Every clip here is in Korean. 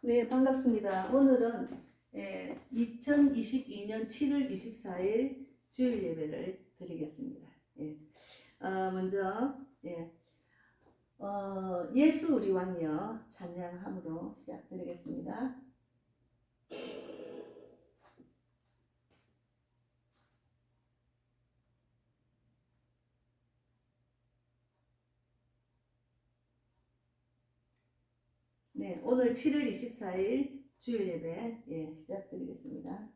네, 반갑습니다. 오늘은 2022년 7월 24일 주일 예배를 드리겠습니다. 먼저 예수 우리 왕이여 찬양함으로 시작드리겠습니다. 네, 오늘 7월 24일 주일 예배 시작드리겠습니다.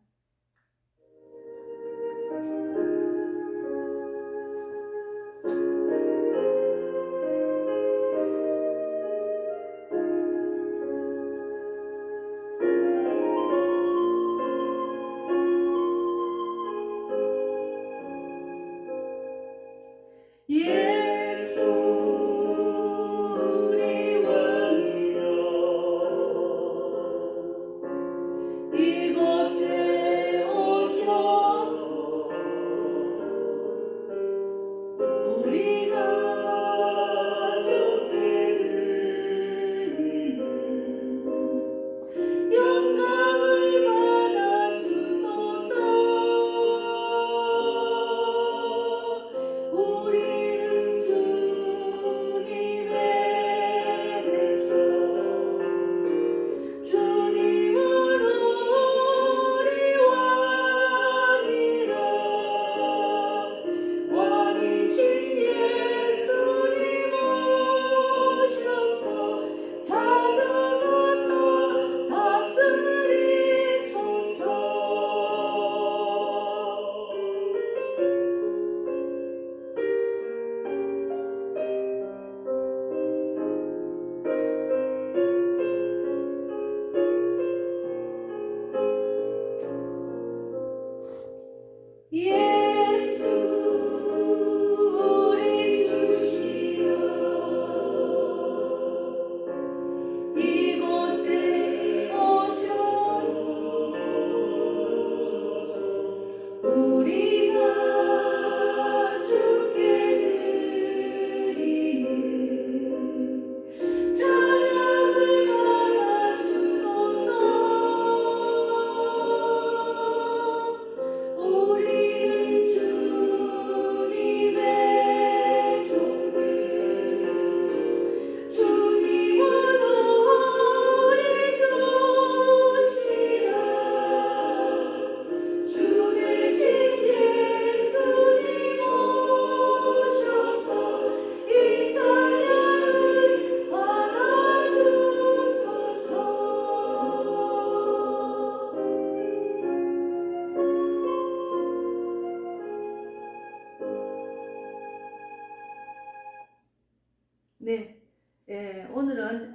네, 오늘은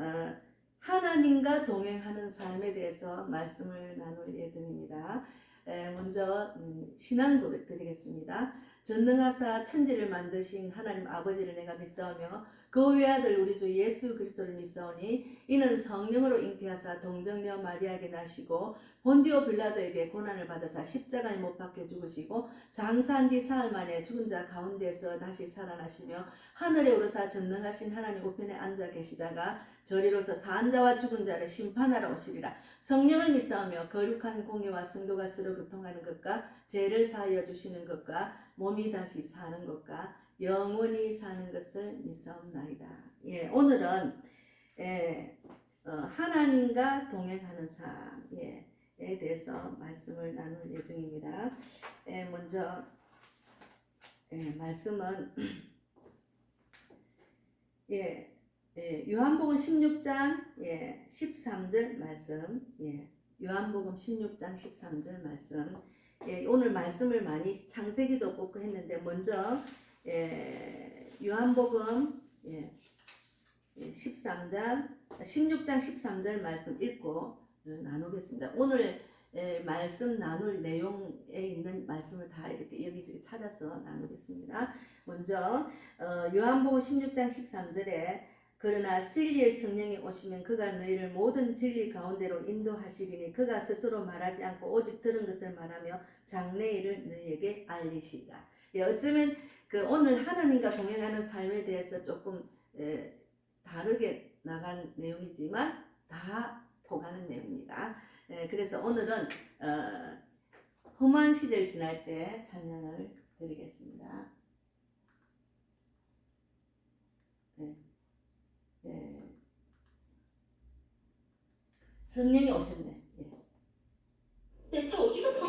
하나님과 동행하는 삶에 대해서 말씀을 나눌 예정입니다. 먼저 신앙 고백 드리겠습니다. 전능하사 천지를 만드신 하나님 아버지를 내가 믿사오며 그 외아들 우리 주 예수 그리스도를 믿사오니 이는 성령으로 잉태하사 동정녀 마리아에게 나시고 본디오 빌라도에게 고난을 받으사 십자가에 못 박혀 죽으시고 장사한 뒤 사흘 만에 죽은 자 가운데서 다시 살아나시며 하늘에 오르사 전능하신 하나님 우편에 앉아 계시다가 저리로서 산 자와 죽은 자를 심판하러 오시리라. 성령을 믿사오며 거룩한 공의와 성도가 서로 교통하는 것과 죄를 사하여 주시는 것과 몸이 다시 사는 것과 영원히 사는 것을 믿사옵나이다. 오늘은 하나님과 동행하는 삶에 대해서 말씀을 나눌 예정입니다. 먼저 말씀은 요한복음 16장 13절 말씀. 요한복음 16장 13절 말씀. 오늘 말씀을 많이 창세기도 뽑고 했는데 먼저 요한복음 16장 13절 말씀 읽고 나누겠습니다. 오늘 말씀 나눌 내용에 있는 말씀을 다 이렇게 여기저기 찾아서 나누겠습니다. 먼저 요한복음 16장 13절에 그러나 진리의 성령이 오시면 그가 너희를 모든 진리 가운데로 인도하시리니 그가 스스로 말하지 않고 오직 들은 것을 말하며 장래일을 너희에게 알리시리라. 어쩌면 오늘 하나님과 동행하는 삶에 대해서 조금 다르게 나간 내용이지만 다 포가는 내용입니다. 그래서 오늘은 험한 시절 지날 때 찬양을 드리겠습니다. 성령이 오셨네. 내 차 어디서 봐?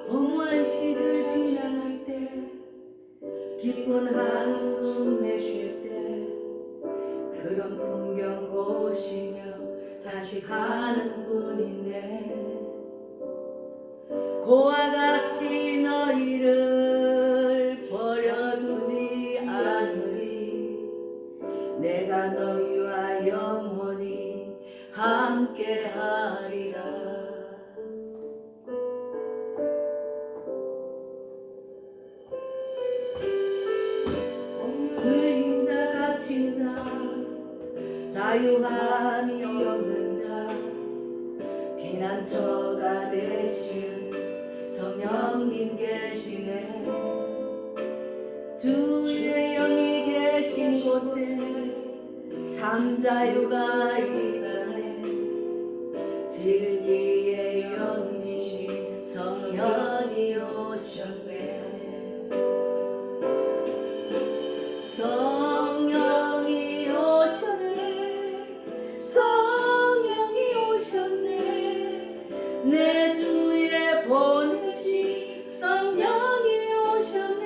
험한 시절 지날 때 기쁜 한숨 내쉴 때 그런 풍경 보시며 다시 가는 분이네. 고와 같이 너희를 버려두지 않으리. 내가 너희와 영원히 함께하리라. 그림자 갇힌 자, 자유함이 없는 자, 피난처가 되신 성령님 계시네. 주의 영이 계신 곳에 참 자유가 있다네. 진리의 영이신 성령이 오셨네. 성령이 오셨네. 성령이 오셨네. 내 주에 보내신 성령이 오셨네.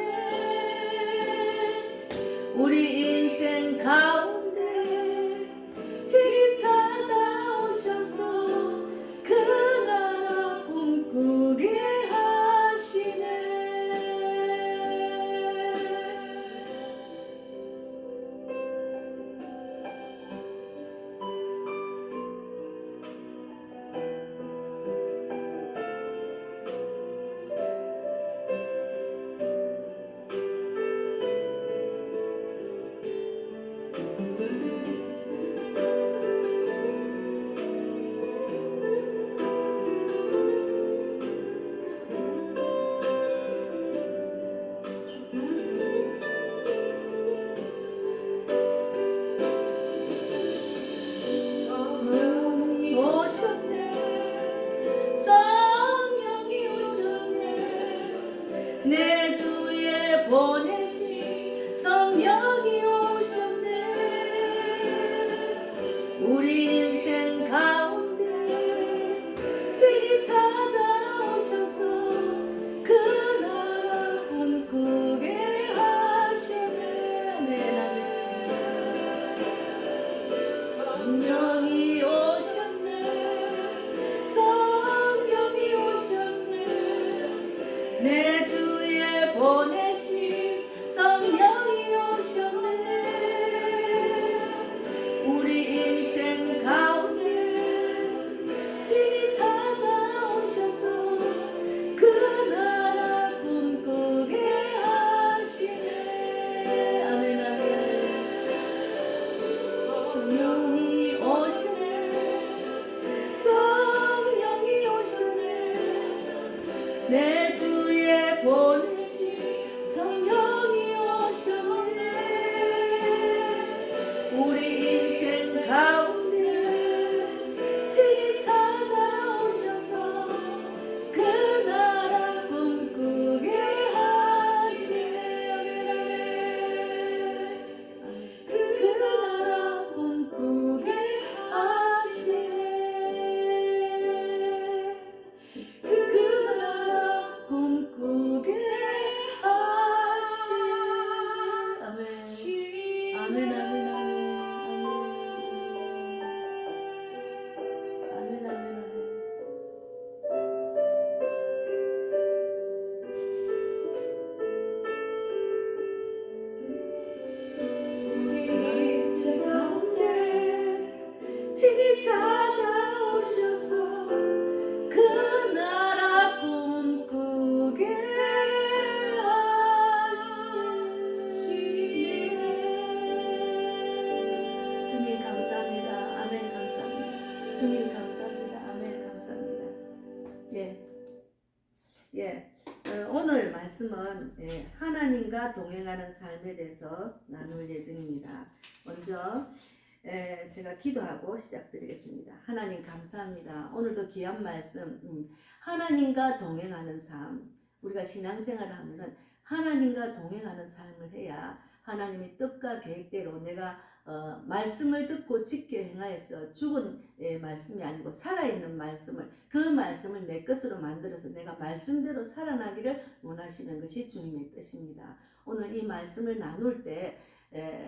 우리 인생 가운데 진리 찾아오셔서 그 나라 꿈꾸게 하시네. 성령이 오셨네. 성령이 오셨네. 내 주에 보내신 성령이 오셨네. 우리 인생 가운데 진리 찾아오셔서 그 나라 꿈꾸게 하시네. 아멘 아멘. 성령이 오셨네. 성령이 오셨네. 내 주에 보내신 성령이 오셨네. 우리 인생 가운데 진리 찾아오셔서 그 나라 꿈꾸게 하시네. 아멘 아멘. 성령이 오시네. 성령이 오시네. 내 주에 보내신 성령이 오셨네. 우리 인생 가운데 진리 찾아오셔서 그 나라 꿈꾸게 하시네. 아멘 아멘. 그 나라 꿈꾸게 하시네. 그 나라 꿈꾸게 하시네. 아멘. 아멘 아멘 아멘 아멘 아멘 아멘. 감사합니다. 아멘. 감사합니다. 주님 감사합니다. 아멘. 감사합니다. 예. 예. 오늘 말씀은 하나님과 동행하는 삶에 대해서 나눌 예정입니다. 먼저 제가 기도하고 시작드리겠습니다. 하나님 감사합니다. 오늘도 귀한 말씀, 하나님과 동행하는 삶. 우리가 신앙생활을 하면은 하나님과 동행하는 삶을 해야 하나님의 뜻과 계획대로 내가 말씀을 듣고 지켜 행하여서 죽은 말씀이 아니고 살아있는 말씀을, 그 말씀을 내 것으로 만들어서 내가 말씀대로 살아나기를 원하시는 것이 주님의 뜻입니다. 오늘 이 말씀을 나눌 때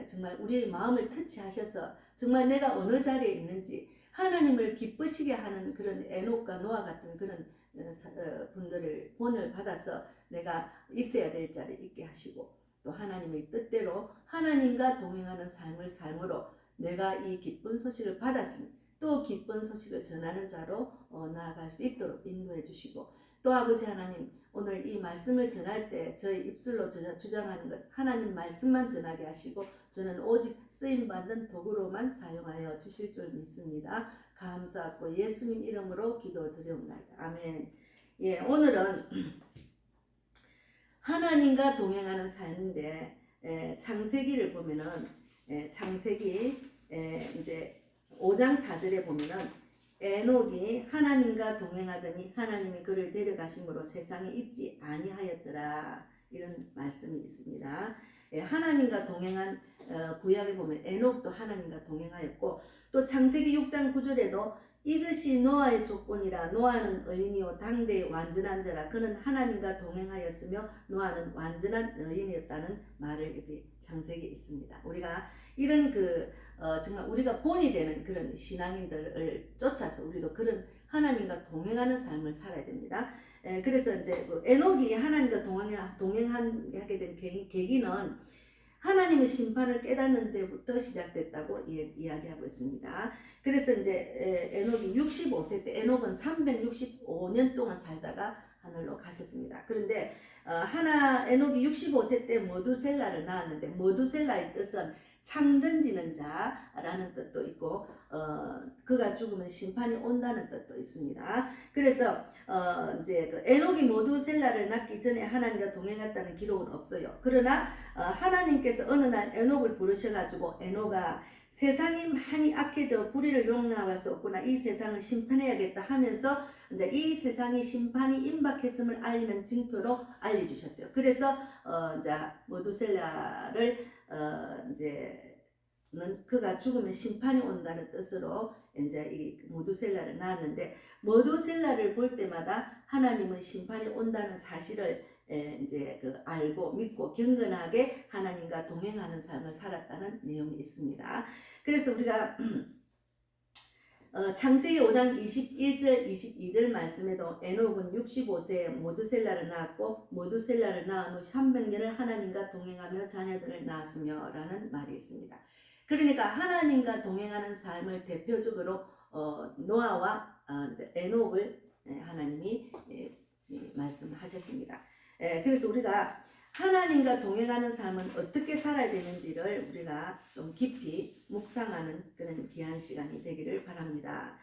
정말 우리의 마음을 터치하셔서 정말 내가 어느 자리에 있는지 하나님을 기쁘시게 하는 그런 에녹과 노아 같은 그런 분들을 본을 받아서 내가 있어야 될 자리에 있게 하시고, 또 하나님의 뜻대로 하나님과 동행하는 삶을 삶으로 내가 이 기쁜 소식을 받았으니 또 기쁜 소식을 전하는 자로 나아갈 수 있도록 인도해 주시고, 또 아버지 하나님, 오늘 이 말씀을 전할 때 저희 입술로 주장하는 것 하나님 말씀만 전하게 하시고 저는 오직 쓰임받는 도구로만 사용하여 주실 줄 믿습니다. 감사하고 예수님 이름으로 기도드리옵나이다. 아멘. 예, 오늘은 하나님과 동행하는 삶인데 창세기를 보면은 창세기 이제 5장 4절에 보면은 에녹이 하나님과 동행하더니 하나님이 그를 데려가심으로 세상에 있지 아니하였더라, 이런 말씀이 있습니다. 하나님과 동행한 구약에 보면 에녹도 하나님과 동행하였고, 또 창세기 6장 9절에도 이것이 노아의 조건이라 노아는 의인이요 당대의 완전한 자라 그는 하나님과 동행하였으며 노아는 완전한 의인이었다는 말을 여기 창세기에 있습니다. 우리가 이런 정말 우리가 본이 되는 그런 신앙인들을 쫓아서 우리도 그런 하나님과 동행하는 삶을 살아야 됩니다. 그래서 이제 에녹이 하나님과 동행하게 된 계기는 하나님의 심판을 깨닫는 데부터 시작됐다고 이야기하고 있습니다. 그래서 이제 에녹이 65세 때, 에녹은 365년 동안 살다가 하늘로 가셨습니다. 그런데 에녹이 65세 때 머두셀라를 낳았는데, 머두셀라의 뜻은 창 던지는 자라는 뜻도 있고 그가 죽으면 심판이 온다는 뜻도 있습니다. 그래서 이제 에녹이 머두셀라를 낳기 전에 하나님과 동행했다는 기록은 없어요. 그러나 하나님께서 어느 날 에녹을 부르셔가지고 에녹아, 세상이 많이 악해져 불의를 용납할 수 없구나, 이 세상을 심판해야겠다 하면서 이제 이 세상이 심판이 임박했음을 알리는 징표로 알려주셨어요. 그래서 이제 머두셀라를 이제는 그가 죽으면 심판이 온다는 뜻으로 이제 이 머두셀라를 낳았는데, 머두셀라를 볼 때마다 하나님은 심판이 온다는 사실을 이제 알고 믿고 경건하게 하나님과 동행하는 삶을 살았다는 내용이 있습니다. 그래서 우리가 창세기 5장 21절 22절 말씀에도 에녹은 65세에 머두셀라를 낳았고 머두셀라를 낳은 후 300년을 하나님과 동행하며 자녀들을 낳았으며 라는 말이 있습니다. 그러니까 하나님과 동행하는 삶을 대표적으로 노아와 이제 에녹을 하나님이 말씀하셨습니다. 그래서 우리가 하나님과 동행하는 삶은 어떻게 살아야 되는지를 우리가 좀 깊이 묵상하는 그런 귀한 시간이 되기를 바랍니다.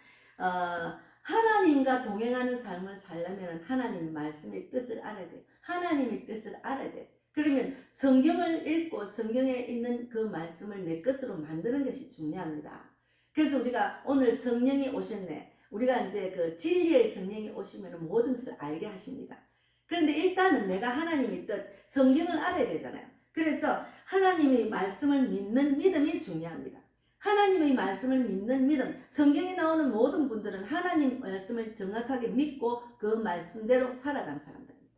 하나님과 동행하는 삶을 살려면 하나님의 말씀의 뜻을 알아야 돼요. 하나님의 뜻을 알아야 돼요. 그러면 성경을 읽고 성경에 있는 그 말씀을 내 것으로 만드는 것이 중요합니다. 그래서 우리가 오늘 성령이 오셨네. 우리가 이제 그 진리의 성령이 오시면 모든 것을 알게 하십니다. 그런데 일단은 내가 하나님의 뜻, 성경을 알아야 되잖아요. 그래서 하나님의 말씀을 믿는 믿음이 중요합니다. 하나님의 말씀을 믿는 믿음, 성경에 나오는 모든 분들은 하나님 말씀을 정확하게 믿고 그 말씀대로 살아간 사람들입니다.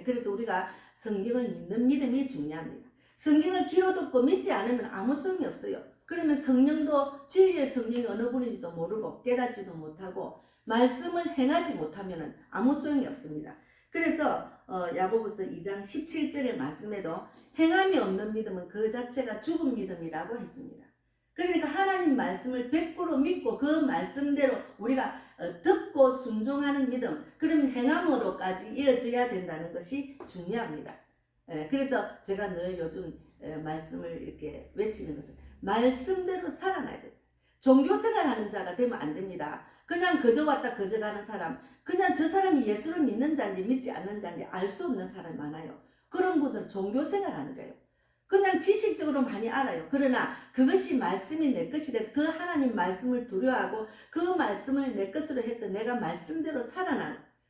그래서 우리가 성경을 믿는 믿음이 중요합니다. 성경을 귀로 듣고 믿지 않으면 아무 소용이 없어요. 그러면 성령도 진리의 성령이 어느 분인지도 모르고 깨닫지도 못하고 말씀을 행하지 못하면 아무 소용이 없습니다. 그래서 야고보서 2장 17절의 말씀에도 행함이 없는 믿음은 그 자체가 죽은 믿음이라고 했습니다. 그러니까 하나님 말씀을 100% 믿고 그 말씀대로 우리가 듣고 순종하는 믿음, 그럼 행함으로까지 이어져야 된다는 것이 중요합니다. 그래서 제가 늘 요즘 말씀을 이렇게 외치는 것은 말씀대로 살아나야 돼요. 종교생활하는 자가 되면 안 됩니다. 그냥 그저 왔다 그저 가는 사람, 그냥 저 사람이 예수를 믿는 자인지 믿지 않는 자인지 알 수 없는 사람이 많아요. 그런 분들은 종교생활하는 거예요. 그냥 지식적으로 많이 알아요. 그러나 그것이 말씀이 내 것이 돼서 그 하나님 말씀을 두려워하고 그 말씀을 내 것으로 해서 내가 말씀대로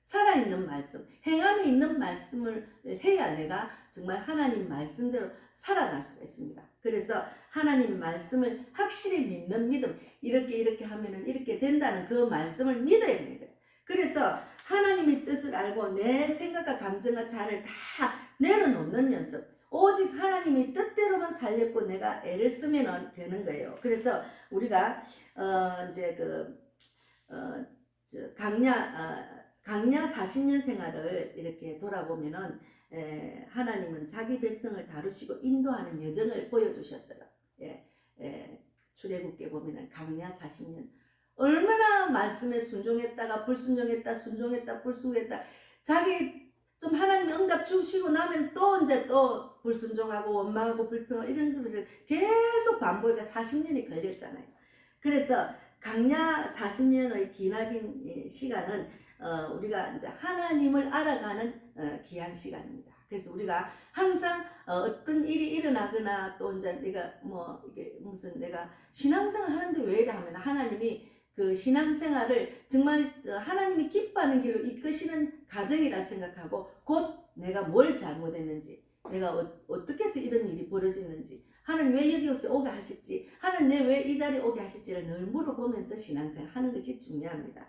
살아있는 말씀, 행함에 있는 말씀을 해야 내가 정말 하나님 말씀대로 살아날 수가 있습니다. 그래서 하나님 말씀을 확실히 믿는 믿음, 이렇게 하면은 이렇게 된다는 그 말씀을 믿어야 되는 거예요. 그래서 하나님의 뜻을 알고 내 생각과 감정과 자아를 다 내려놓는 연습, 오직 하나님의 뜻대로만 살려고 내가 애를 쓰면 되는 거예요. 그래서 우리가 이제 강야 40년 생활을 이렇게 돌아보면은 하나님은 자기 백성을 다루시고 인도하는 여정을 보여주셨어요. 출애굽기에 보면은 강야 40년 얼마나 말씀에 순종했다가 불순종했다, 순종했다, 불순종했다. 자기 좀 하나님 응답 주시고 나면 또 이제 또 불순종하고 원망하고 불평하고 이런 것을 계속 반복해서 40년이 걸렸잖아요. 그래서 강야 40년의 기나긴 시간은 우리가 이제 하나님을 알아가는 귀한 시간입니다. 그래서 우리가 항상 어떤 일이 일어나거나 또 이제 내가 뭐 이게 무슨 내가 신앙생활 하는데 왜 이래 하면 하나님이 그 신앙생활을 정말 하나님이 기뻐하는 길로 이끄시는 과정이라 생각하고 곧 내가 뭘 잘못했는지 내가 어떻게 해서 이런 일이 벌어지는지 하나님 왜 여기 오게 하실지 하나님 내 왜 이 자리에 오게 하실지를 늘 물어보면서 신앙생활 하는 것이 중요합니다.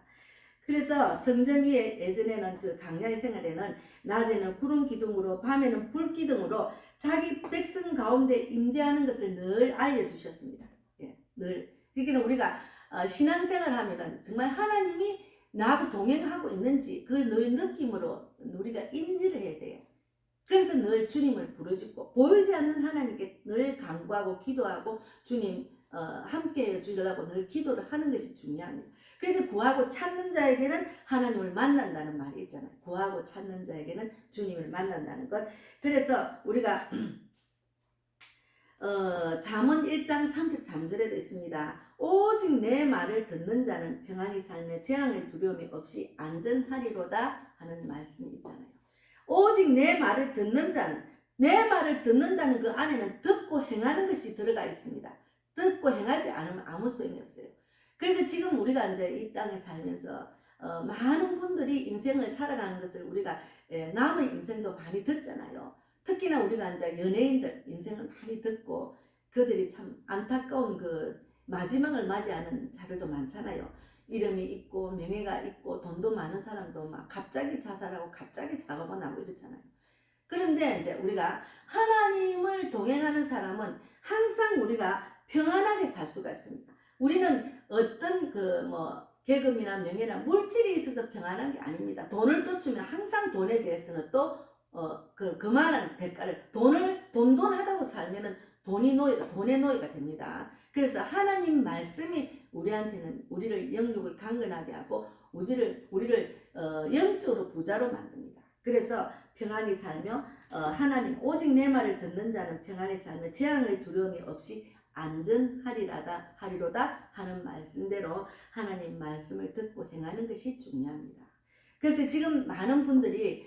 그래서 성전 위에 예전에는 그 강야의 생활에는 낮에는 구름 기둥으로 밤에는 불 기둥으로 자기 백성 가운데 임재하는 것을 늘 알려주셨습니다. 늘. 그러니까 우리가 신앙생활 하면은 정말 하나님이 나하고 동행하고 있는지 그 늘 느낌으로 우리가 인지를 해야 돼요. 그래서 늘 주님을 부르짖고 보이지 않는 하나님께 늘 간구하고 기도하고 주님 함께 해주려고 늘 기도를 하는 것이 중요합니다. 그런데 구하고 찾는 자에게는 하나님을 만난다는 말이 있잖아요. 구하고 찾는 자에게는 주님을 만난다는 것. 그래서 우리가 잠언 1장 33절에도 있습니다. 오직 내 말을 듣는 자는 평안히 살며 재앙의 두려움이 없이 안전하리로다 하는 말씀이 있잖아요. 오직 내 말을 듣는 자는, 내 말을 듣는다는 그 안에는 듣고 행하는 것이 들어가 있습니다. 듣고 행하지 않으면 아무 소용이 없어요. 그래서 지금 우리가 이제 이 땅에 살면서 많은 분들이 인생을 살아가는 것을 우리가 남의 인생도 많이 듣잖아요. 특히나 우리가 이제 연예인들 인생을 많이 듣고 그들이 참 안타까운 그 마지막을 맞이하는 자들도 많잖아요. 이름이 있고 명예가 있고 돈도 많은 사람도 막 갑자기 자살하고 갑자기 사고가 나고 이렇잖아요. 그런데 이제 우리가 하나님을 동행하는 사람은 항상 우리가 평안하게 살 수가 있습니다. 우리는 어떤 계급이나 명예나 물질이 있어서 평안한 게 아닙니다. 돈을 쫓으면 항상 돈에 대해서는 또 그만한 대가를 돈하다고 살면은 돈의 노예가 됩니다. 그래서 하나님 말씀이 우리한테는 우리를 영육을 강건하게 하고 우리를 영적으로 부자로 만듭니다. 그래서 평안히 살며 하나님 오직 내 말을 듣는 자는 평안히 살며 재앙의 두려움이 없이 안전하리로다 하는 말씀대로 하나님 말씀을 듣고 행하는 것이 중요합니다. 그래서 지금 많은 분들이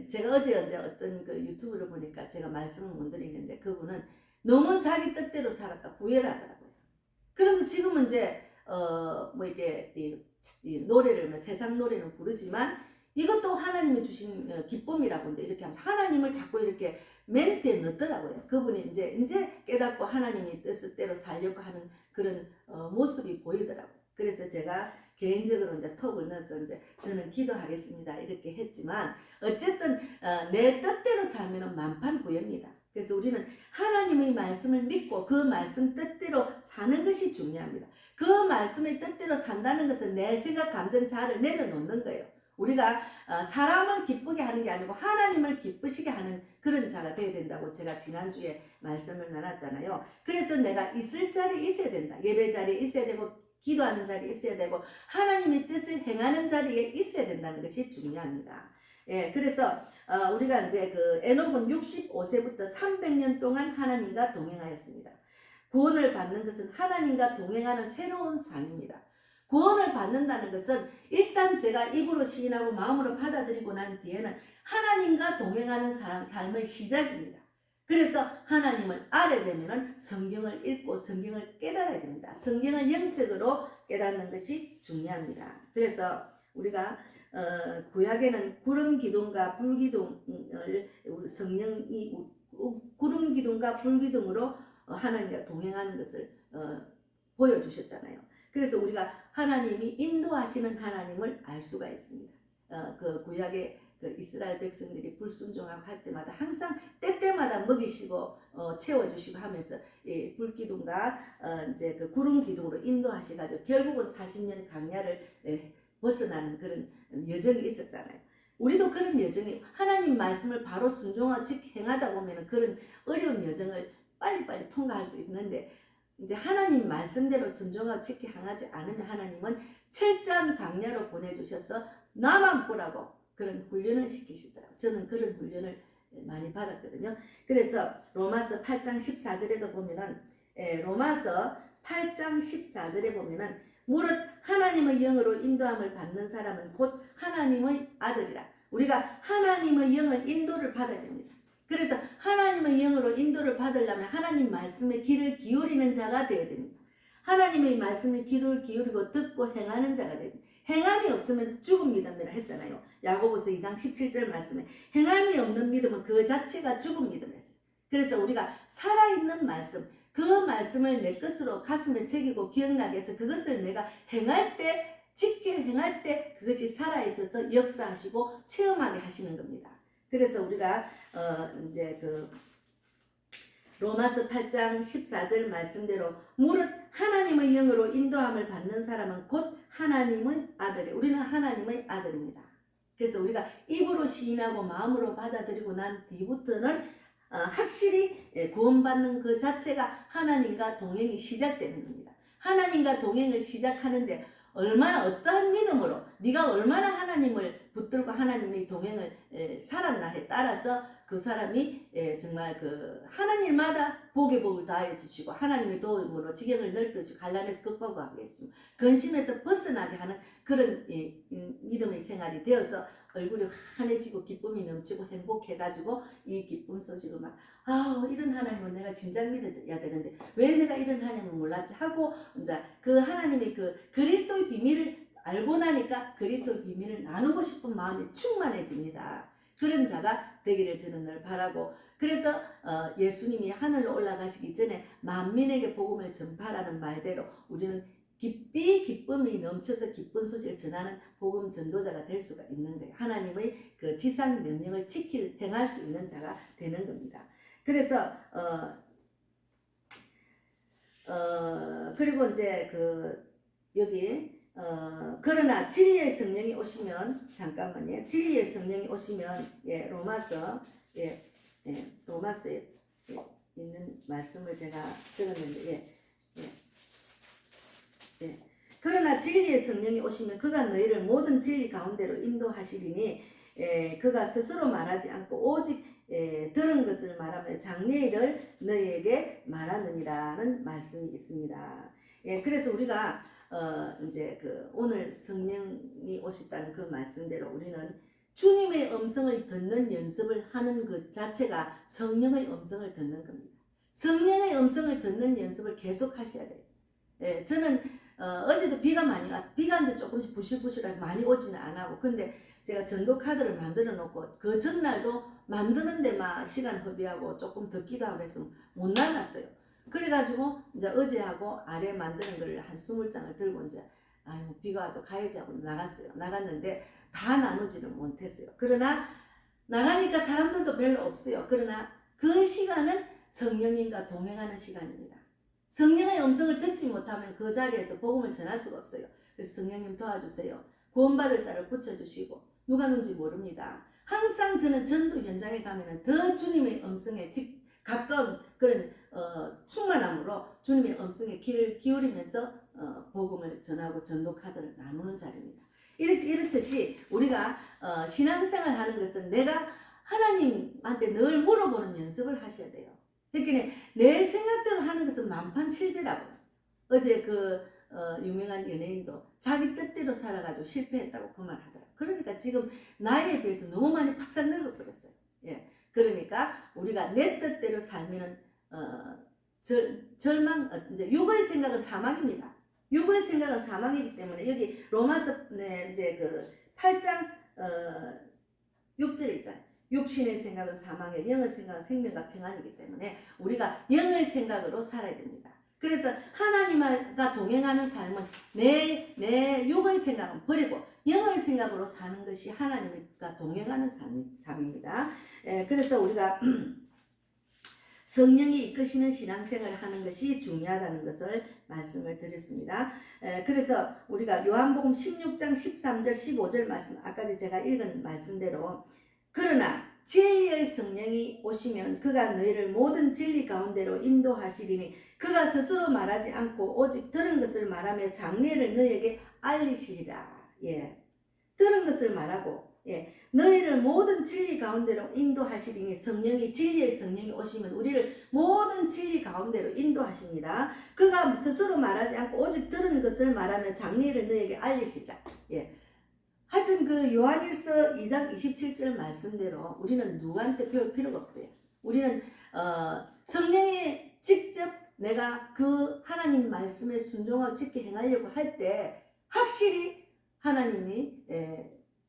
제가 어제 어떤 그 유튜브를 보니까 제가 말씀을 못 드리는데 그분은 너무 자기 뜻대로 살았다 후회를 하더라고요. 그러면서 지금은 이제 이 노래를 세상 노래는 부르지만 이것도 하나님이 주신 기쁨이라고 이렇게 하면서 하나님을 자꾸 이렇게 멘트에 넣더라고요. 그분이 이제 깨닫고 하나님의 뜻대로 살려고 하는 그런 모습이 보이더라고요. 그래서 제가 개인적으로 이제 톡을 넣어서 이제 저는 기도하겠습니다 이렇게 했지만 어쨌든 내 뜻대로 살면은 만판부여입니다. 그래서 우리는 하나님의 말씀을 믿고 그 말씀 뜻대로 사는 것이 중요합니다. 그 말씀의 뜻대로 산다는 것은 내 생각, 감정, 자아를 내려놓는 거예요. 우리가 사람을 기쁘게 하는 게 아니고 하나님을 기쁘시게 하는 그런 자가 되어야 된다고 제가 지난주에 말씀을 나눴잖아요. 그래서 내가 있을 자리에 있어야 된다. 예배 자리에 있어야 되고 기도하는 자리에 있어야 되고 하나님의 뜻을 행하는 자리에 있어야 된다는 것이 중요합니다. 그래서 우리가 이제 그 에녹은 65세부터 300년 동안 하나님과 동행하였습니다. 구원을 받는 것은 하나님과 동행하는 새로운 삶입니다. 구원을 받는다는 것은 일단 제가 입으로 시인하고 마음으로 받아들이고 난 뒤에는 하나님과 동행하는 삶의 시작입니다. 그래서 하나님을 알아내면은 성경을 읽고 성경을 깨달아야 됩니다. 성경을 영적으로 깨닫는 것이 중요합니다. 그래서 우리가 구약에는 구름 기둥과 불 기둥을 성령이 구름 기둥과 불 기둥으로 하나님과 동행하는 것을 보여주셨잖아요. 그래서 우리가 하나님이 인도하시는 하나님을 알 수가 있습니다. 그 구약의 그 이스라엘 백성들이 불순종하고 할 때마다 항상 때때마다 먹이시고 채워주시고 하면서 불기둥과 이제 그 구름 기둥으로 인도하시가지고 결국은 40년 광야를 벗어나는 그런 여정이 있었잖아요. 우리도 그런 여정이 하나님 말씀을 바로 순종하고 행하다 보면 그런 어려운 여정을 빨리빨리 통과할 수 있는데 이제 하나님 말씀대로 순종하고 행하지 않으면 하나님은 철저한 광야로 보내주셔서 나만 보라고 그런 훈련을 시키시더라고요. 저는 그런 훈련을 많이 받았거든요. 그래서 로마서 8장 14절에도 보면은 로마서 8장 14절에 보면은 무릇 하나님의 영으로 인도함을 받는 사람은 곧 하나님의 아들이라. 우리가 하나님의 영을 인도를 받아야 됩니다. 그래서 하나님의 영으로 인도를 받으려면 하나님 말씀에 귀를 기울이는 자가 되어야 됩니다. 하나님의 말씀에 귀를 기울이고 듣고 행하는 자가 됩니다. 행함이 없으면 죽은 믿음이라 했잖아요. 야고보서 2장 17절 말씀에 행함이 없는 믿음은 그 자체가 죽은 믿음이었어요. 그래서 우리가 살아있는 말씀, 그 말씀을 내 것으로 가슴에 새기고 기억나게 해서 그것을 내가 행할 때, 지켜 행할 때 그것이 살아있어서 역사하시고 체험하게 하시는 겁니다. 그래서 우리가 이제 그 로마서 8장 14절 말씀대로 무릇 하나님의 영으로 인도함을 받는 사람은 곧 하나님의 아들이. 우리는 하나님의 아들입니다. 그래서 우리가 입으로 시인하고 마음으로 받아들이고 난 뒤부터는 확실히 구원받는 그 자체가 하나님과 동행이 시작되는 겁니다. 하나님과 동행을 시작하는데 얼마나 어떠한 믿음으로 네가 얼마나 하나님을 붙들고 하나님의 동행을 살았나에 따라서 그 사람이 정말 그 하는 일마다 복의 복을 다해 주시고 하나님의 도움으로 지경을 넓혀주고 갈란에서 극복하게 해주시고 근심에서 벗어나게 하는 그런 믿음의 생활이 되어서 얼굴이 환해지고 기쁨이 넘치고 행복해가지고 이 기쁨 소식을 막 이런 하나님은 내가 진작 믿어야 되는데 왜 내가 이런 하나님을 몰랐지 하고 이제 그 하나님의 그 그리스도의 비밀을 알고 나니까 그리스도의 비밀을 나누고 싶은 마음이 충만해집니다. 그런 자가 되기를 저는 늘 바라고 그래서 예수님이 하늘로 올라가시기 전에 만민에게 복음을 전파라는 말대로 우리는 기쁨이 넘쳐서 기쁜 소식을 전하는 복음 전도자가 될 수가 있는 거예요. 하나님의 그 지상 명령을 행할 수 있는 자가 되는 겁니다. 그래서 그리고 이제 그 여기 그러나 진리의 성령이 오시면 잠깐만요. 진리의 성령이 오시면 로마서 로마서에 있는 말씀을 제가 적었는데 그러나 진리의 성령이 오시면 그가 너희를 모든 진리 가운데로 인도하시리니 그가 스스로 말하지 않고 오직 들은 것을 말하며 장래일을 너희에게 말하느니라는 말씀이 있습니다. 그래서 우리가 이제 그 오늘 성령이 오셨다는 그 말씀대로 우리는 주님의 음성을 듣는 연습을 하는 것 자체가 성령의 음성을 듣는 겁니다. 성령의 음성을 듣는 연습을 계속 하셔야 돼요. 저는 어제도 비가 많이 와서 비가 이제 조금씩 부실부실해서 많이 오지는 않고 근데 제가 전도 카드를 만들어 놓고 그 전날도 만드는데 막 시간 허비하고 조금 듣기도 하고 해서 못 나갔어요. 그래가지고 이제 어제하고 아래 만드는 걸 한 20장을 들고 이제 비가 와도 가야지 하고 나갔어요. 나갔는데 다 나누지는 못했어요. 그러나 나가니까 사람들도 별로 없어요. 그러나 그 시간은 성령님과 동행하는 시간입니다. 성령의 음성을 듣지 못하면 그 자리에서 복음을 전할 수가 없어요. 그래서 성령님 도와주세요. 구원받을 자를 붙여주시고 누가 누군지 모릅니다. 항상 저는 전도 현장에 가면 더 주님의 음성에 가까운 그런 충만함으로 주님의 음성에 귀를 기울이면서 복음을 전하고 전도 카드를 나누는 자리입니다. 이렇듯이 우리가 신앙생활 하는 것은 내가 하나님한테 늘 물어보는 연습을 하셔야 돼요. 그러니까 내 생각대로 하는 것은 만판칠배라고. 어제 유명한 연예인도 자기 뜻대로 살아가지고 실패했다고 그 말 하더라. 그러니까 지금 나이에 비해서 너무 많이 팍싹 늙어버렸어요. 예. 그러니까 우리가 내 뜻대로 살면은 절망, 이제 육의 생각은 사망입니다. 육의 생각은 사망이기 때문에 여기 로마서 이제 8장 6절 있잖아요. 육신의 생각은 사망이요 영의 생각은 생명과 평안이기 때문에 우리가 영의 생각으로 살아야 됩니다. 그래서 하나님과 동행하는 삶은 내 육의 생각은 버리고 영의 생각으로 사는 것이 하나님과 동행하는 삶입니다. 그래서 우리가 성령이 이끄시는 신앙생활을 하는 것이 중요하다는 것을 말씀을 드렸습니다. 그래서 우리가 요한복음 16장 13절 15절 말씀, 아까 제가 읽은 말씀대로 그러나 진리의 성령이 오시면 그가 너희를 모든 진리 가운데로 인도하시리니 그가 스스로 말하지 않고 오직 들은 것을 말하며 장래를 너희에게 알리시리라. 예, 들은 것을 말하고 너희를 모든 진리 가운데로 인도하시리니 진리의 성령이 오시면 우리를 모든 진리 가운데로 인도하십니다. 그가 스스로 말하지 않고 오직 들은 것을 말하며 장래를 너희에게 알리시리라. 예. 하여튼 요한일서 2장 27절 말씀대로 우리는 누구한테 배울 필요가 없어요. 우리는 성령이 직접 내가 하나님 말씀에 순종하고 지켜 행하려고 할 때 확실히 하나님이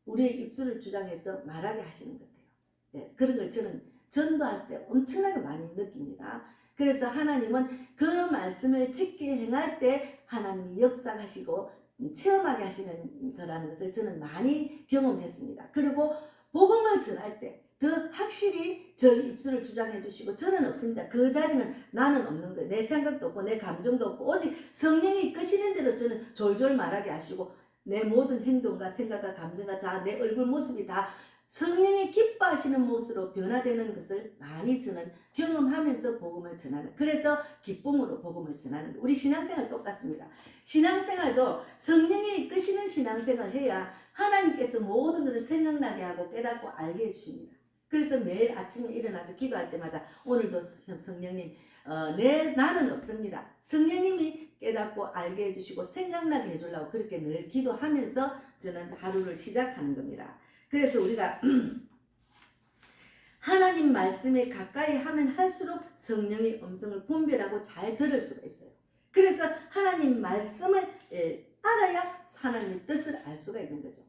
우리의 입술을 주장해서 말하게 하시는 것 같아요. 그런 걸 저는 전도할 때 엄청나게 많이 느낍니다. 그래서 하나님은 그 말씀을 지켜 행할 때 하나님이 역사하시고 체험하게 하시는 거라는 것을 저는 많이 경험했습니다. 그리고 복음을 전할 때 더 확실히 저희 입술을 주장해 주시고 저는 없습니다. 그 자리는 나는 없는 거예요. 내 생각도 없고 내 감정도 없고 오직 성령이 이끄시는 대로 저는 졸졸 말하게 하시고 내 모든 행동과 생각과 감정과 내 얼굴 모습이 다 성령이 기뻐하시는 모습으로 변화되는 것을 많이 저는 경험하면서 복음을 전하는, 그래서 기쁨으로 복음을 전하는, 우리 신앙생활 똑같습니다. 신앙생활도 성령이 이끄시는 신앙생활을 해야 하나님께서 모든 것을 생각나게 하고 깨닫고 알게 해주십니다. 그래서 매일 아침에 일어나서 기도할 때마다 오늘도 성령님 나는 없습니다. 성령님이 깨닫고 알게 해주시고 생각나게 해주려고 그렇게 늘 기도하면서 저는 하루를 시작하는 겁니다. 그래서 우리가 하나님 말씀에 가까이 하면 할수록 성령의 음성을 분별하고 잘 들을 수가 있어요. 그래서 하나님 말씀을 알아야 하나님의 뜻을 알 수가 있는 거죠.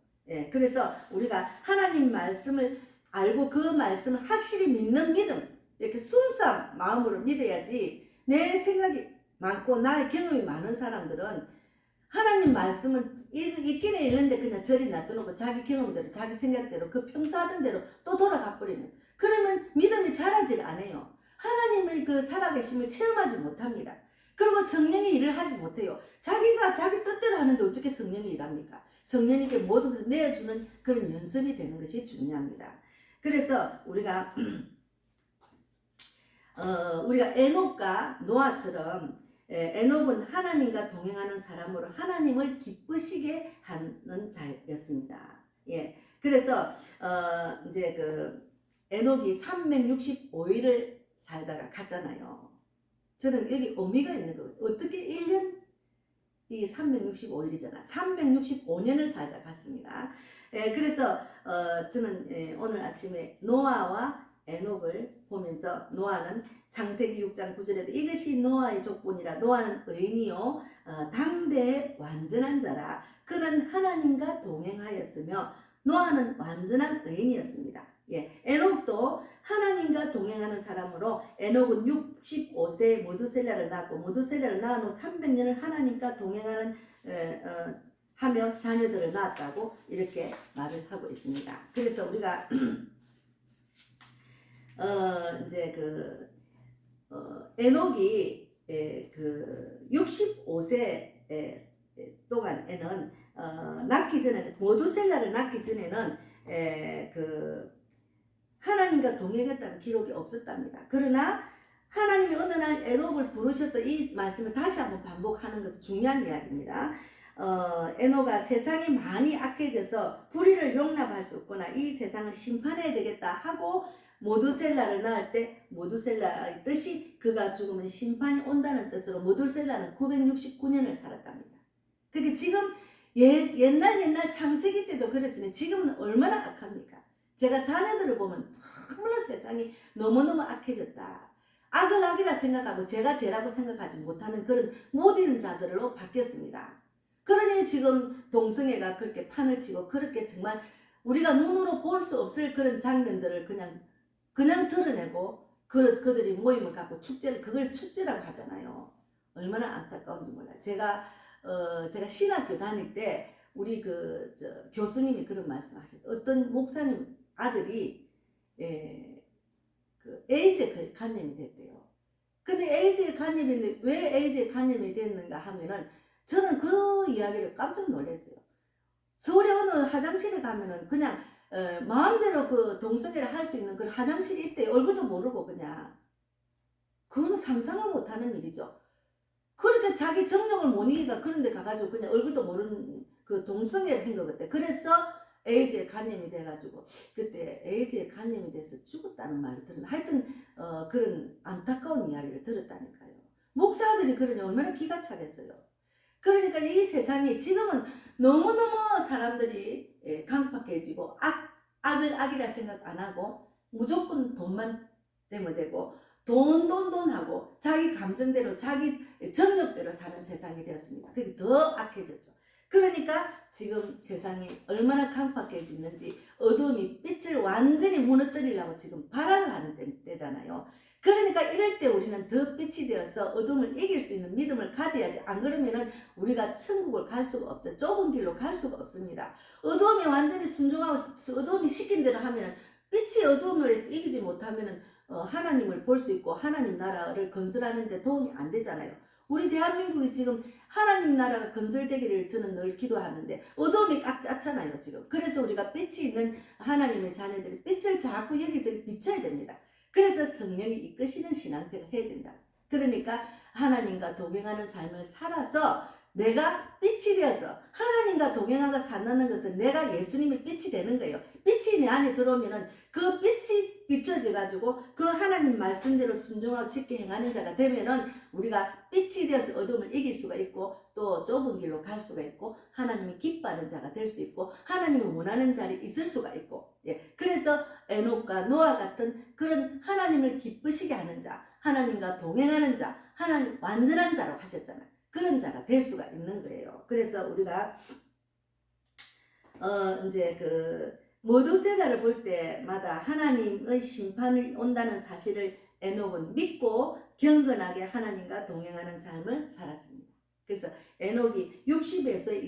그래서 우리가 하나님 말씀을 알고 그 말씀을 확실히 믿는 믿음, 이렇게 순수한 마음으로 믿어야지. 내 생각이 많고 나의 경험이 많은 사람들은 하나님 말씀은 읽기는 읽는데 그냥 저리 놔두고 자기 경험대로 자기 생각대로 평소 하던 대로 또 돌아가 버리는, 그러면 믿음이 자라질 않아요. 하나님의 살아계심을 체험하지 못합니다. 그리고 성령이 일을 하지 못해요. 자기가 자기 뜻대로 하는데 어떻게 성령이 일합니까? 성령님께 모든 것을 내어주는 그런 연습이 되는 것이 중요합니다. 그래서 우리가 에녹과 노아처럼 에녹은 하나님과 동행하는 사람으로 하나님을 기쁘시게 하는 자였습니다. 그래서 이제 에녹이 365일을 살다가 갔잖아요. 저는 여기 의미가 있는 거예요. 어떻게 1년 이 365일이잖아. 365년을 살다 갔습니다. 그래서 저는 오늘 아침에 노아와 에녹을 보면서, 노아는 창세기 6장 9절에도 이것이 노아의 조건이라. 노아는 의인이요 당대의 완전한 자라. 그는 하나님과 동행하였으며 노아는 완전한 의인이었습니다. 에녹도 하나님과 동행하는 사람으로, 에녹은 65세에 모두셀라를 낳았고 모두셀라를 낳은 후 300년을 하나님과 동행하는 하며 자녀들을 낳았다고 이렇게 말을 하고 있습니다. 그래서 우리가 이제 에녹이 65세 동안에는 낳기 전에, 모두셀라를 낳기 전에는 하나님과 동행했다는 기록이 없었답니다. 그러나 하나님이 어느 날 에녹을 부르셔서 이 말씀을 다시 한번 반복하는 것은 중요한 이야기입니다. 에녹아, 세상이 많이 악해져서 불의를 용납할 수 없거나 이 세상을 심판해야 되겠다 하고 모두셀라를 낳을 때 모두셀라의 뜻이 그가 죽으면 심판이 온다는 뜻으로 모두셀라는 969년을 살았답니다. 그게 지금 옛날 창세기 때도 그랬으니 지금은 얼마나 악합니까? 제가 자녀들을 보면 정말 세상이 너무너무 악해졌다. 악을 악이라 생각하고 제가 죄라고 생각하지 못하는 그런 못 잊는 자들로 바뀌었습니다. 그러니 지금 동성애가 그렇게 판을 치고 그렇게 정말 우리가 눈으로 볼 수 없을 그런 장면들을 그냥 드러내고 그들이 모임을 갖고 그걸 축제라고 하잖아요. 얼마나 안타까운지 몰라요. 제가 신학교 다닐 때 우리 교수님이 그런 말씀하셨어요. 어떤 목사님 아들이 에이즈에 감염이 됐대요. 근데 에이즈에 감염인데 왜 에이즈에 감염이 됐는가 하면은 저는 그 이야기를 깜짝 놀랐어요. 서울에 어느 화장실에 가면은 그냥 마음대로 그 동성애를 할 수 있는 그런 화장실이 있대. 얼굴도 모르고 그냥. 그거는 상상을 못하는 일이죠. 그렇게 자기 정력을 못 이기가 그런 데 가가지고 그냥 얼굴도 모르는 그 동성애를 한 것 같아. 그래서 에이즈에 감염이 돼가지고 그때 에이즈에 감염이 돼서 죽었다는 말을 들었는데 하여튼 그런 안타까운 이야기를 들었다니까요. 목사들이 그러니 얼마나 기가 차겠어요. 그러니까 이 세상이 지금은 너무너무 사람들이 강팍해지고 악을 악이라 생각 안 하고 무조건 돈만 되면 되고 돈 하고 자기 감정대로 자기 정력대로 사는 세상이 되었습니다. 그게 더 악해졌죠. 그러니까 지금 세상이 얼마나 강팍해지는지 어둠이 빛을 완전히 무너뜨리려고 지금 발악을 하는 때잖아요. 그러니까 이럴 때 우리는 더 빛이 되어서 어둠을 이길 수 있는 믿음을 가져야지. 안 그러면은 우리가 천국을 갈 수가 없죠. 좁은 길로 갈 수가 없습니다. 어둠이 완전히 순종하고 어둠이 시킨 대로 하면 빛이 어둠을 이기지 못하면은 하나님을 볼 수 있고 하나님 나라를 건설하는 데 도움이 안 되잖아요. 우리 대한민국이 지금 하나님 나라가 건설되기를 저는 늘 기도하는데 어둠이 꽉 찼잖아요 지금. 그래서 우리가 빛이 있는 하나님의 자녀들이 빛을 자꾸 여기저기 비춰야 됩니다. 그래서 성령이 이끄시는 신앙생활을 해야 된다. 그러니까 하나님과 동행하는 삶을 살아서 내가 빛이 되어서 하나님과 동행하고 산다는 것은 내가 예수님이 빛이 되는 거예요. 빛이 내 안에 들어오면은 그 빛이 비춰져 가지고 그 하나님 말씀대로 순종하고 지켜 행하는 자가 되면은 우리가 빛이 되어서 어둠을 이길 수가 있고 또 좁은 길로 갈 수가 있고 하나님이 기뻐하는 자가 될 수 있고 하나님이 원하는 자리에 있을 수가 있고 그래서 에녹과 노아 같은 그런 하나님을 기쁘시게 하는 자, 하나님과 동행하는 자, 하나님 완전한 자로 하셨잖아요. 그런 자가 될 수가 있는 거예요. 그래서 우리가 이제 모두세라를 볼 때마다 하나님의 심판이 온다는 사실을 에녹은 믿고 경건하게 하나님과 동행하는 삶을 살았습니다. 그래서 에녹이 60에서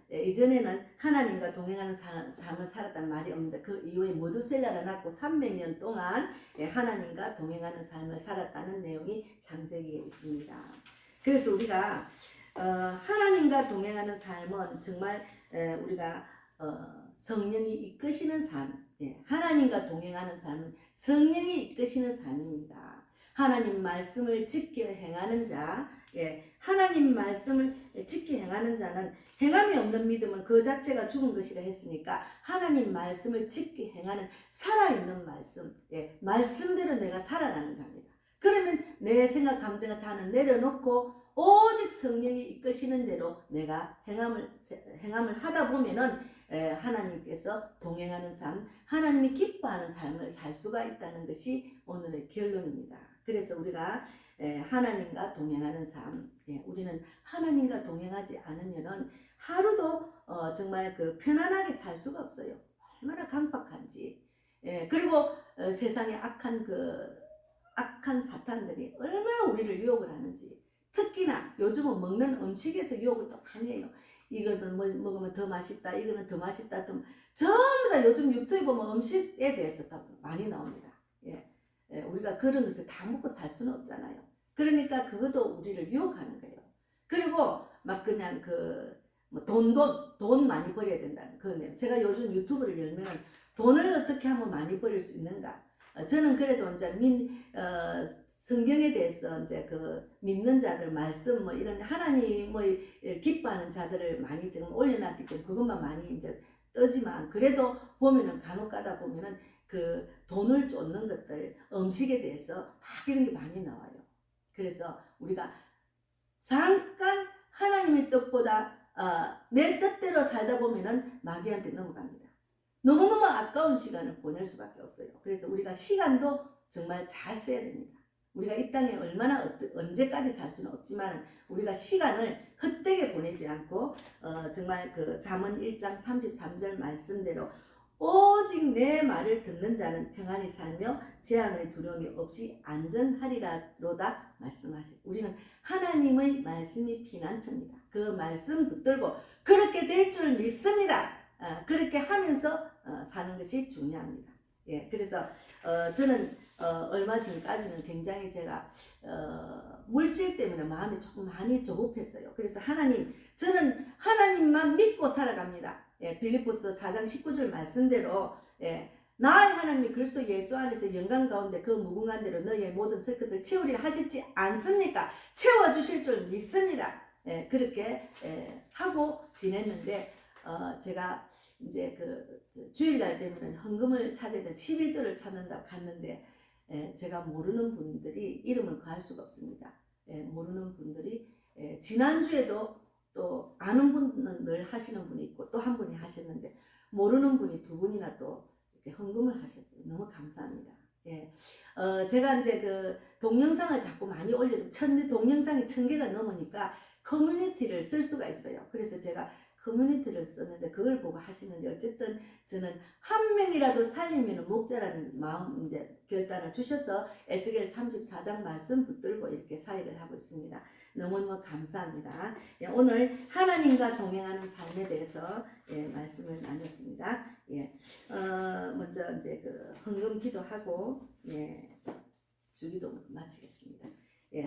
이전에는 하나님과 동행하는 삶을 살았다는 말이 없는데 그 이후에 모두셀라를 낳고 300년 동안 하나님과 동행하는 삶을 살았다는 내용이 창세기에 있습니다. 그래서 우리가 하나님과 동행하는 삶은 정말 우리가 성령이 이끄시는 삶, 하나님과 동행하는 삶은 성령이 이끄시는 삶입니다. 하나님 말씀을 지켜 행하는 자, 하나님 말씀을 지켜 행하는 자는 행함이 없는 믿음은 그 자체가 죽은 것이라 했으니까 하나님 말씀을 지켜 행하는 살아있는 말씀, 말씀대로 내가 살아가는 자입니다. 그러면 내 생각, 감정과 자는 내려놓고 오직 성령이 이끄시는 대로 내가 행함을 하다 보면은 하나님께서 동행하는 삶, 하나님이 기뻐하는 삶을 살 수가 있다는 것이 오늘의 결론입니다. 그래서 우리가 하나님과 동행하는 삶, 우리는 하나님과 동행하지 않으면은 하루도 정말 편안하게 살 수가 없어요. 얼마나 강박한지. 그리고 세상에 악한 사탄들이 얼마나 우리를 유혹을 하는지. 특히나 요즘은 먹는 음식에서 유혹을 또 많이 해요. 이거는 먹으면 더 맛있다. 이거는 더 맛있다. 전부 다 요즘 유튜브에 보면 음식에 대해서 더 많이 나옵니다. 우리가 그런 것을 다 먹고 살 수는 없잖아요. 그러니까 그것도 우리를 유혹하는 거예요. 그리고 막 그냥 돈 많이 벌어야 된다는 그거네요. 제가 요즘 유튜브를 열면 돈을 어떻게 하면 많이 벌일 수 있는가? 저는 그래도 이제 성경에 대해서 이제 믿는 자들 말씀 이런 하나님의 기뻐하는 자들을 많이 지금 올려놨기 때문에 그것만 많이 이제 뜨지만 그래도 보면은 간혹 가다 보면은 그 돈을 쫓는 것들, 음식에 대해서 막 이런 게 많이 나와요. 그래서 우리가 잠깐 하나님의 뜻보다 내 뜻대로 살다 보면은 마귀한테 넘어갑니다. 너무너무 아까운 시간을 보낼 수밖에 없어요. 그래서 우리가 시간도 정말 잘 써야 됩니다. 우리가 이 땅에 얼마나 언제까지 살 수는 없지만 우리가 시간을 헛되게 보내지 않고 정말 그 잠언 1장 33절 말씀대로 오직 내 말을 듣는 자는 평안히 살며 재앙의 두려움이 없이 안전하리라로다 말씀하셨습니다. 우리는 하나님의 말씀이 피난처입니다. 그 말씀 붙들고 그렇게 될 줄 믿습니다. 그렇게 하면서 사는 것이 중요합니다. 예, 그래서 저는 얼마 전까지는 굉장히 제가 물질 때문에 마음이 조금 많이 조급했어요. 그래서 저는 하나님만 믿고 살아갑니다. 예, 빌립보서 4장 19절 말씀대로 나의 하나님이 그리스도 예수 안에서 영광 가운데 그 무궁한 대로 너희의 모든 설 것을 채우리라 하셨지 않습니까? 채워주실 줄 믿습니다. 예, 그렇게 하고 지냈는데 제가 이제 그 주일날 되면 헌금을 찾아야 돼 11조를 찾는다고 갔는데 제가 모르는 분들이 이름을 구할 수가 없습니다. 모르는 분들이 지난주에도 또 아는 분은 늘 하시는 분이 있고 또 한 분이 하셨는데 모르는 분이 두 분이나 또 이렇게 헌금을 하셨어요. 너무 감사합니다. 예. 제가 이제 그 동영상을 자꾸 많이 올려도 동영상이 1000개가 넘으니까 커뮤니티를 쓸 수가 있어요. 그래서 제가 커뮤니티를 썼는데 그걸 보고 하시는데 어쨌든 저는 한 명이라도 살리면 목자라는 마음 이제 결단을 주셔서 에스겔 34장 말씀 붙들고 이렇게 사역을 하고 있습니다. 너무너무 감사합니다. 예, 오늘 하나님과 동행하는 삶에 대해서 말씀을 나눴습니다. 먼저 이제 그 헌금 기도하고 주기도 마치겠습니다.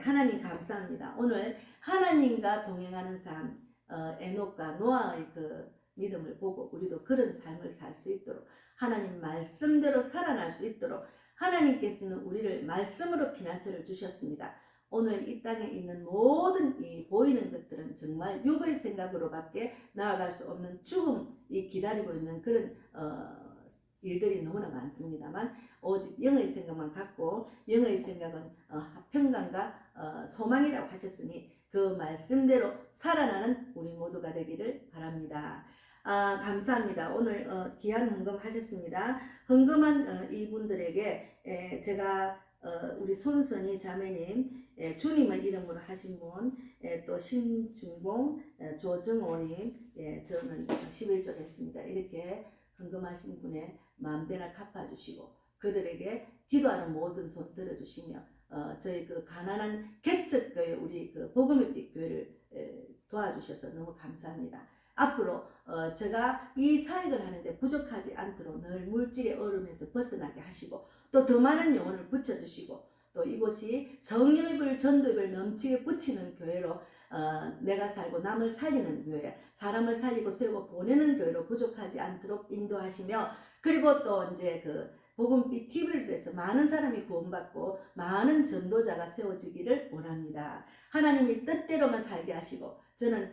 하나님 감사합니다. 오늘 하나님과 동행하는 삶 에녹과 노아의 그 믿음을 보고 우리도 그런 삶을 살 수 있도록 하나님 말씀대로 살아날 수 있도록 하나님께서는 우리를 말씀으로 피난처를 주셨습니다. 오늘 이 땅에 있는 모든 이 보이는 것들은 정말 육의 생각으로밖에 나아갈 수 없는 죽음이 기다리고 있는 그런 일들이 너무나 많습니다만 오직 영의 생각만 갖고 영의 생각은 평강과 소망이라고 하셨으니 그 말씀대로 살아나는 우리 모두가 되기를 바랍니다. 감사합니다. 오늘 귀한 헌금 하셨습니다. 헌금한 이분들에게 제가 우리 손선희 자매님, 주님의 이름으로 하신 분, 또 신중봉, 조정호님, 저는 11조 했습니다. 이렇게 헌금하신 분의 마음대로 갚아주시고 그들에게 기도하는 모든 손 들어주시며 저희 그 가난한 개척교회 우리 그 복음의 빛 교회를 도와주셔서 너무 감사합니다. 앞으로 제가 이 사역을 하는데 부족하지 않도록 늘 물질의 얼음에서 벗어나게 하시고 또 더 많은 영혼을 붙여주시고 또 이곳이 성령의 불 전도의 불 넘치게 붙이는 교회로 내가 살고 남을 살리는 교회, 사람을 살리고 세우고 보내는 교회로 부족하지 않도록 인도하시며 그리고 또 이제 그 복음빛 TV를 통해서 많은 사람이 구원받고 많은 전도자가 세워지기를 원합니다. 하나님이 뜻대로만 살게 하시고 저는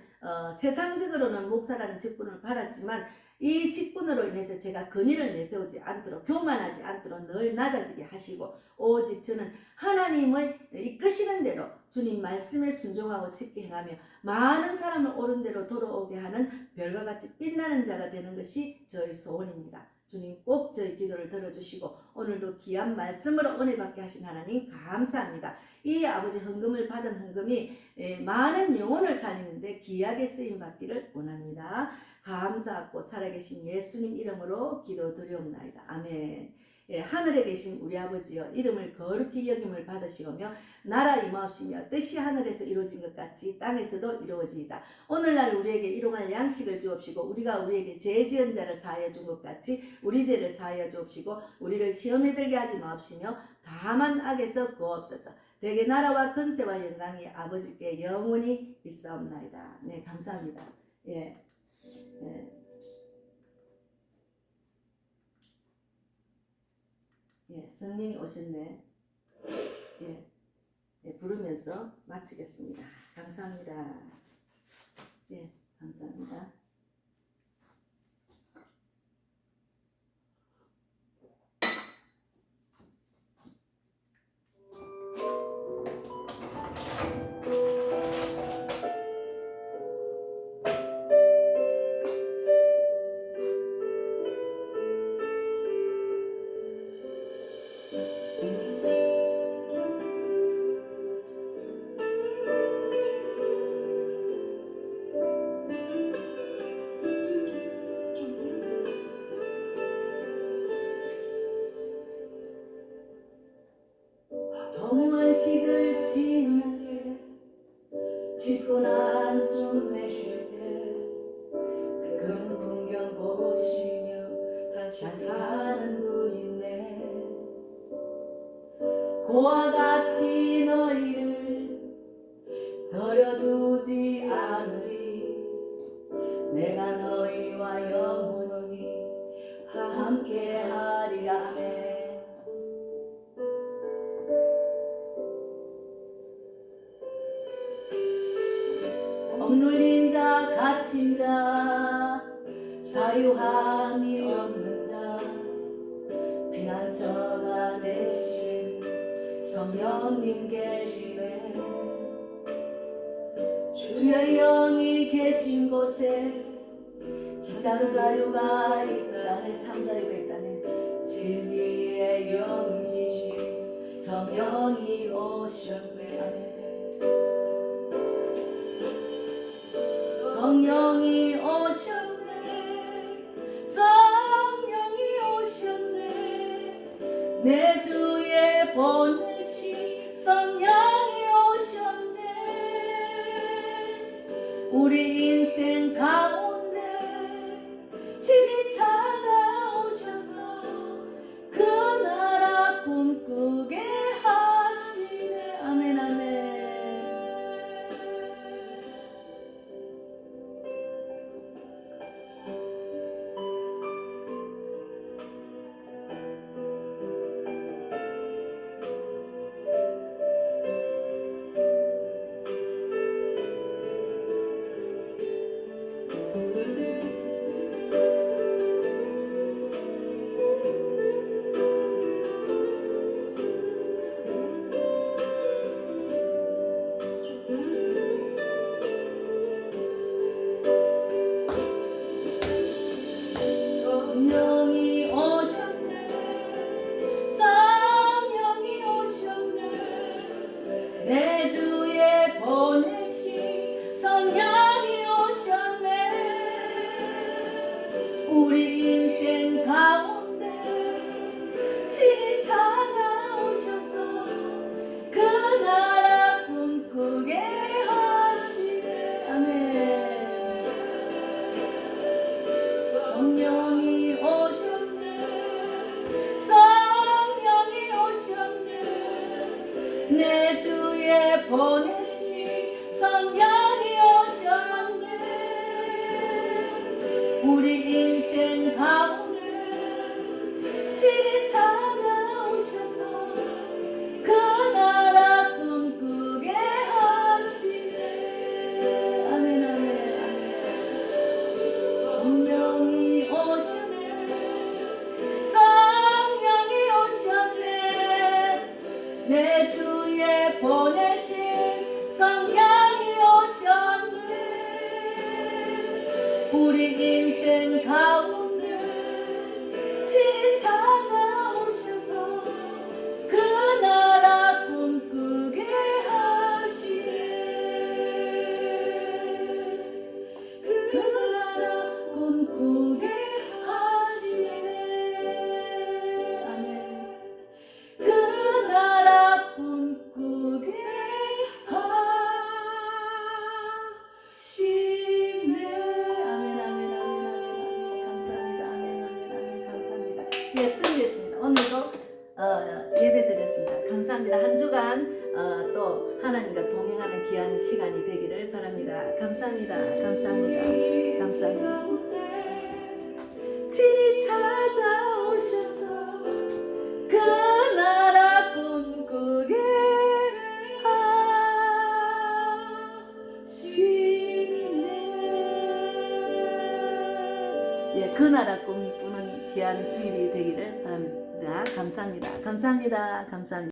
세상적으로는 목사라는 직분을 받았지만 이 직분으로 인해서 제가 근위를 내세우지 않도록 교만하지 않도록 늘 낮아지게 하시고 오직 저는 하나님의 이끄시는 대로 주님 말씀에 순종하고 지켜 행하며 많은 사람을 옳은 대로 돌아오게 하는 별과 같이 빛나는 자가 되는 것이 저의 소원입니다. 주님 꼭 저희 기도를 들어주시고 오늘도 귀한 말씀으로 은혜 받게 하신 하나님 감사합니다. 이 아버지 헌금을 받은 헌금이 많은 영혼을 살리는데 귀하게 쓰임 받기를 원합니다. 감사하고 살아계신 예수님 이름으로 기도드리옵나이다. 아멘. 하늘에 계신 우리 아버지여 이름을 거룩히 여김을 받으시오며 나라 임하옵시며 뜻이 하늘에서 이루어진 것 같이 땅에서도 이루어지이다. 오늘날 우리에게 일용할 양식을 주옵시고 우리가 우리에게 죄 지은 자를 사하여 준 것 같이 우리 죄를 사하여 주옵시고 우리를 시험에 들게 하지 마옵시며 다만 악에서 구하옵소서. 대개 나라와 권세와 영광이 아버지께 영원히 있사옵나이다. 네, 감사합니다. 성령이 오셨네. 부르면서 마치겠습니다. 감사합니다. 감사합니다. 깊은 한숨 내쉴 때 큰 풍경 보시며 다시 가는 분이네. 고와 같이 너희를 버려두지 않으리. 내가 너희와 영원히 함께하리라네. 억눌린 자, 갇힌 자, 자유함이 없는 자, 피난처가 되신 성령님 계시네. 주의 영이 계신 곳에 참 자유가 있다네. 참 자유가 있다네. 진리의 영이시신 성령이 오셨네. 성령이 오셨네. 성령이 오셨네. 내 주에 보내신 성령이 오셨네. 우리 인생 가운데 친히 찾아오셔서 그 나라 꿈꾸게 하시네. 아멘 아멘. 성령이 오셨네. 성령이 오셨네. 내 주에 보내신 성령이 오셨네. 우리 인생 가운데 친히 찾아오셔서 그 나라 꿈꾸게 하시네. 아멘. 성령이 오셨네. 성령이 오셨네. 내 주에 보내신 성령이 오셨네. 우리 인생 가운데 친히 찾아오셔서 그 나라 꿈꾸게 하시네. 아멘 아멘 아멘. 성령이 오셨네. 성령이 오셨네. 내 주에 보내신 성령이 오셨네. 우리 인생 가운데 친히 찾아오셔서 그 나라 꿈꾸게 하시네. 그 나라 꿈꾸게 하시네. 아멘. 그 나라 꿈꾸게 하시네. 아멘 아멘 아멘 아멘 아멘. 감사합니다. 아멘 아멘 아멘. 감사합니다. 예, 승리했습니다. 오늘도 예배드렸습니다. 감사합니다. 한 주간 또 하나님과 동행하는 귀한 시간이 되기를 바랍니다. 감사합니다. 감사합니다. 감사합니다. 친히 찾아오셔서 그 나라 꿈꾸게 하시네. 예, 그 나라 꿈꾸는 귀한 주일이 되기를 바랍니다. 감사합니다. 감사합니다. 감사합니다.